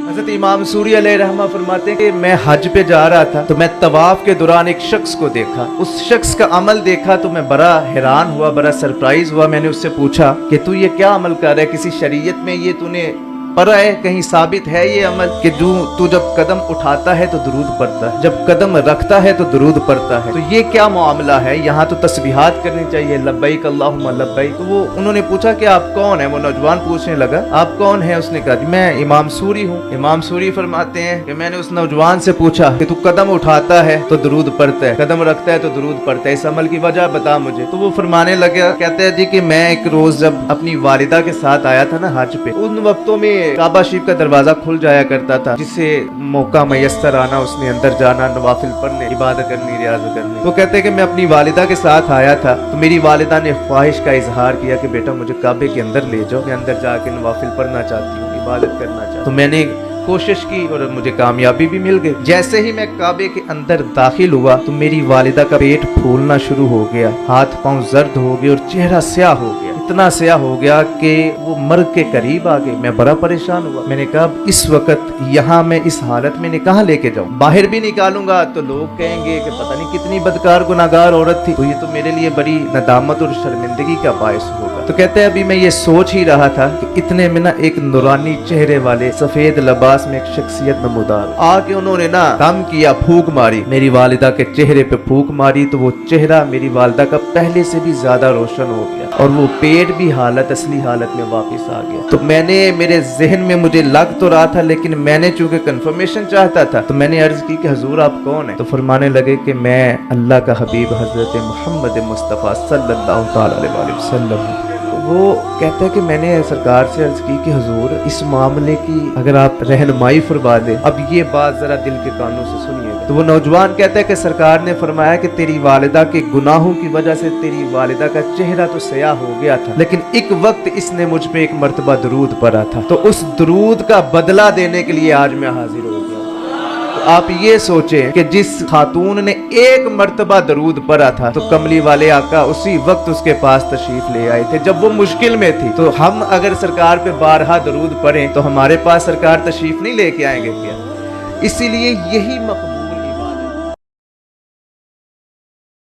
حضرت امام سوری علیہ رحمہ فرماتے ہیں کہ میں حج پہ جا رہا تھا تو میں طواف کے دوران ایک شخص کو دیکھا، اس شخص کا عمل دیکھا تو میں بڑا حیران ہوا، بڑا سرپرائز ہوا۔ میں نے اس سے پوچھا کہ تو یہ کیا عمل کر رہا ہے، کسی شریعت میں یہ تو نے پڑھا ہے، کہیں ثابت ہے یہ عمل کہ تو جب قدم اٹھاتا ہے تو درود پڑھتا ہے، جب قدم رکھتا ہے تو درود پڑھتا ہے، تو یہ کیا معاملہ ہے؟ یہاں تو تسبیحات کرنی چاہیے، لبیک اللہم لبیک۔ تو انہوں نے پوچھا کہ آپ کون ہیں؟ وہ نوجوان پوچھنے لگا آپ کون ہیں؟ اس نے کہا جی میں امام سوری ہوں۔ امام سوری فرماتے ہیں کہ میں نے اس نوجوان سے پوچھا کہ تو قدم اٹھاتا ہے تو درود پڑھتا ہے، قدم رکھتا ہے تو درود پڑھتا ہے، اس عمل کی وجہ بتا مجھے۔ تو وہ فرمانے لگا، کہتے ہیں جی کہ میں ایک روز جب اپنی والدہ کے ساتھ آیا تھا نا حج پہ، ان وقتوں میں کعبہ شریف کا دروازہ کھل جایا کرتا تھا، جسے موقع میسر آنا اس نے اندر جانا، نوافل پڑھنے، عبادت کرنی، ریاضت کرنی۔ وہ کہتے ہیں کہ میں اپنی والدہ کے ساتھ آیا تھا تو میری والدہ نے خواہش کا اظہار کیا کہ بیٹا مجھے کعبے کے اندر لے جاؤ، میں اندر جا کے نوافل پڑھنا چاہتی ہوں، عبادت کرنا چاہتی ہوں۔ تو میں نے کوشش کی اور مجھے کامیابی بھی مل گئی۔ جیسے ہی میں کعبے کے اندر داخل ہوا تو میری والدہ کا پیٹ پھولنا شروع ہو گیا، ہاتھ پاؤں زرد ہو گئے اور چہرہ سیاہ ہو گیا، اتنا سیاہ ہو گیا کہ وہ مرگ کے قریب آ گئی۔ میں بڑا پریشان ہوا، میں نے کہا اس وقت یہاں میں اس حالت میں کہاں لے کے جاؤں؟ باہر بھی نکالوں گا تو لوگ کہیں گے کہ پتہ نہیں کتنی بدکار گناہگار عورت تھی، تو یہ تو میرے لیے بڑی ندامت اور شرمندگی کا باعث ہوگا۔ تو کہتے ہیں ابھی میں یہ سوچ ہی رہا تھا کہ اتنے میں نا ایک نورانی چہرے والے سفید لباس میں ایک شخصیت نمودار آ کے انہوں نے نا کام کیا، پھونک ماری میری والدہ کے چہرے پہ، پھونک ماری تو وہ چہرہ میری والدہ کا پہلے سے بھی زیادہ روشن ہو گیا اور وہ پیٹ بھی اصلی حالت میں واپس آ گیا۔ تو میں نے میرے ذہن میں مجھے لگ تو رہا تھا، لیکن میں نے چونکہ کنفرمیشن چاہتا تھا تو میں نے عرض کی کہ حضور آپ کون ہیں؟ تو فرمانے لگے کہ میں اللہ کا حبیب حضرت محمد مصطفیٰ صلی اللہ تعالی علیہ وسلم ہوں۔ وہ کہتا ہے کہ میں نے سرکار سے عرض کی کہ حضور اس معاملے کی اگر آپ رہنمائی فرما دیں، اب یہ بات ذرا دل کے کانوں سے سنیے گا۔ تو وہ نوجوان کہتا ہے کہ سرکار نے فرمایا کہ تیری والدہ کے گناہوں کی وجہ سے تیری والدہ کا چہرہ تو سیاہ ہو گیا تھا، لیکن ایک وقت اس نے مجھ پہ ایک مرتبہ درود پڑھا تھا، تو اس درود کا بدلہ دینے کے لیے آج میں حاضر ہو گیا۔ آپ یہ سوچیں کہ جس خاتون نے ایک مرتبہ درود پڑھا تھا تو کملی والے آقا اسی وقت اس کے پاس تشریف لے آئے تھے جب وہ مشکل میں تھی۔ تو ہم اگر سرکار پہ بارہا درود پڑھیں تو ہمارے پاس سرکار تشریف نہیں لے کے آئیں گے کیا؟ اسی لیے یہی مقبول